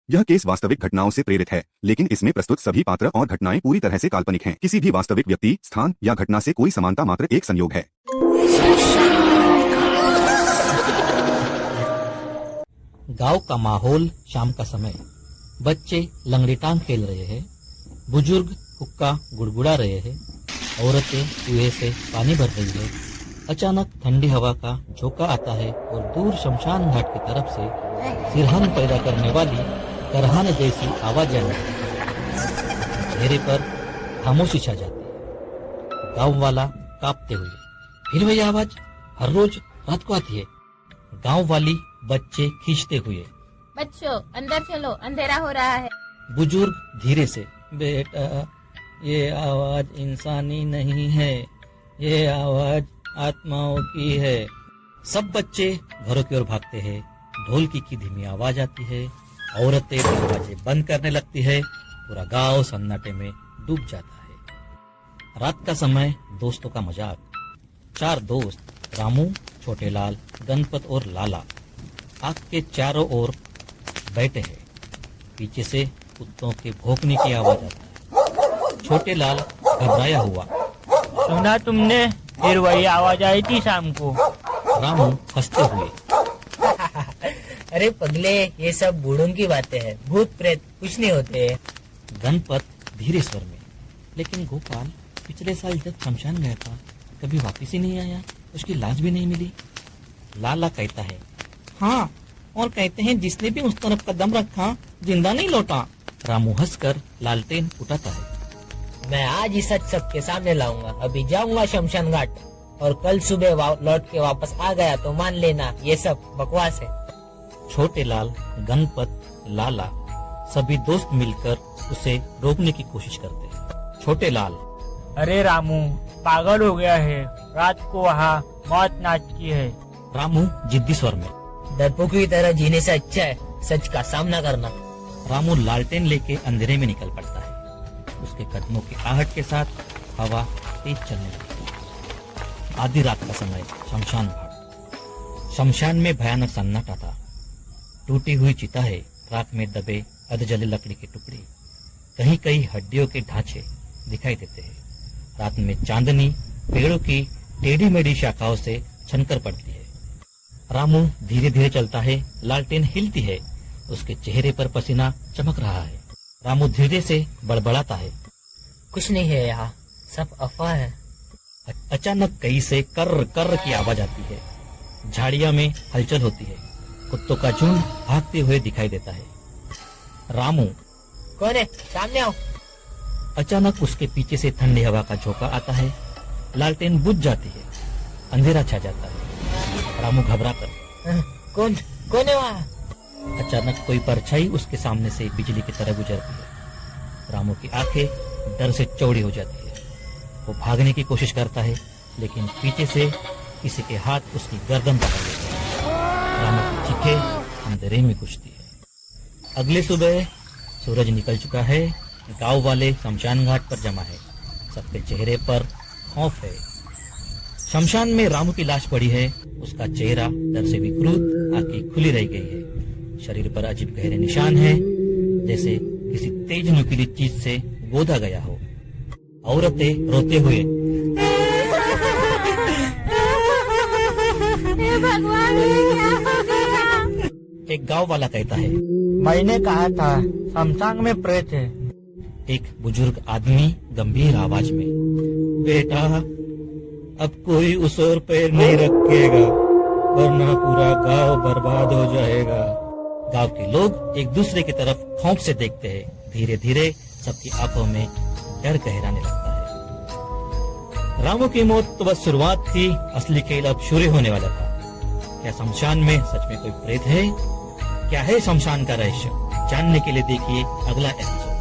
यह केस वास्तविक घटनाओं से प्रेरित है, लेकिन इसमें प्रस्तुत सभी पात्र और घटनाएं पूरी तरह से काल्पनिक हैं। किसी भी वास्तविक व्यक्ति, स्थान या घटना से कोई समानता मात्र एक संयोग है। गांव का माहौल, शाम का समय। बच्चे लंगड़ी टांग खेल रहे हैं, बुजुर्ग हुक्का गुड़गुड़ा रहे हैं, औरतें कुएं से पानी भर रही है। अचानक ठंडी हवा का झोंका आता है और दूर शमशान घाट की तरफ से सिरहन पैदा करने वाली करहान जैसी आवाज आने लगती। चेहरे पर खामोशी छा जाती है। गांव वाला कांपते हुए, फिर वही आवाज हर रोज रात को आती है। गांव वाली बच्चे खींचते हुए, बच्चों अंदर चलो, अंधेरा हो रहा है। बुजुर्ग धीरे से, बेटा ये आवाज इंसानी नहीं है, ये आवाज आत्माओं की है। सब बच्चे घरों की ओर भागते हैं। ढोलकी की धीमी आवाज आती है, औरतें दरवाजे बंद करने लगती है। पूरा गांव सन्नाटे में डूब जाता है। रात का समय, दोस्तों का मजाक। 4 दोस्त रामू, छोटे लाल, गणपत और लाला आग के चारों ओर बैठे हैं। पीछे से कुत्तों के भौंकने की आवाज आती है। छोटे लाल घबराया हुआ, सुना तुमने? फिर वही आवाज आई थी शाम को। रामू हंसते हुए, अरे पगले, ये सब बूढ़ों की बातें हैं, भूत प्रेत कुछ नहीं होते। गणपत धीरे स्वर में, लेकिन गोपाल पिछले साल जब शमशान गया था कभी वापिस ही नहीं आया, उसकी लाश भी नहीं मिली। लाला कहता है, हाँ, और कहते हैं जिसने भी उस तरफ कदम रखा जिंदा नहीं लौटा। रामू हंसकर लालटेन उठाता है। मैं आज ही सच सबके सामने लाऊंगा। अभी जाऊंगा शमशान घाट और कल सुबह लौट के वापस आ गया तो मान लेना ये सब बकवास है। छोटे लाल, गणपत, लाला सभी दोस्त मिलकर उसे रोकने की कोशिश करते हैं। छोटे लाल, अरे रामू पागल हो गया है, रात को वहाँ मौत नाचती है। रामू जिद्दी स्वर में, डरपोक की तरह जीने से अच्छा है सच का सामना करना। रामू लालटेन लेके अंधेरे में निकल पड़ता है। उसके कदमों की आहट के साथ हवा तेज चलने लगती है। आधी रात का समय, शमशान घाट। शमशान में भयानक सन्नाटा था। टूटी हुई चिता है, राख में दबे अधजले लकड़ी के टुकड़े, कहीं कहीं हड्डियों के ढांचे दिखाई देते हैं। रात में चांदनी पेड़ों की टेढ़ी मेढ़ी शाखाओं से छनकर पड़ती है। रामू धीरे धीरे चलता है, लालटेन हिलती है, उसके चेहरे पर पसीना चमक रहा है। रामू धीरे से बड़बड़ाता है, कुछ नहीं है यहाँ, सब अफवाह है। अचानक कहीं से कर्र कर्र की आवाज आती है। झाड़ियां में हलचल होती है। कुत्तों का झुंड भागते हुए दिखाई देता है। रामू, कौन है? सामने आओ। अचानक उसके पीछे से ठंडी हवा का झोंका आता है। लालटेन बुझ जाती है, अंधेरा छा जाता है। रामू घबराकर, कौन कौन है वहाँ? अचानक कोई परछाई उसके सामने से बिजली की तरह गुजरती है। रामू की आंखें डर से चौड़ी हो जाती है। वो भागने की कोशिश करता है, लेकिन पीछे से किसी के हाथ उसकी गर्दन पकड़ लेते हैं। रामू की चीखें अंधेरे में गूंजती है। अगले सुबह सूरज निकल चुका है। गांव वाले शमशान घाट पर जमा है। सबके चेहरे पर खौफ है। शमशान में रामू की लाश पड़ी है। उसका चेहरा डर से विकृत, आंखें खुली रह गई है। शरीर पर अजीब गहरे निशान हैं, जैसे किसी तेज नुकीली चीज से गोदा गया हो। औरतें रोते हुए, भगवान क्या हो गया? एक गांव वाला कहता है, मैंने कहा था शमशान में प्रेत है। एक बुजुर्ग आदमी गंभीर आवाज में, बेटा अब कोई उस ओर पैर नहीं रखेगा, वरना पूरा गांव बर्बाद हो जाएगा। गांव के लोग एक दूसरे की तरफ खौफ से देखते हैं। धीरे धीरे सबकी आंखों में डर गहराने लगता है। रामू की मौत तो बस शुरुआत थी, असली खेल अब शुरू होने वाला था। क्या शमशान में सच में कोई प्रेत है? क्या है शमशान का रहस्य? जानने के लिए देखिए अगला एपिसोड।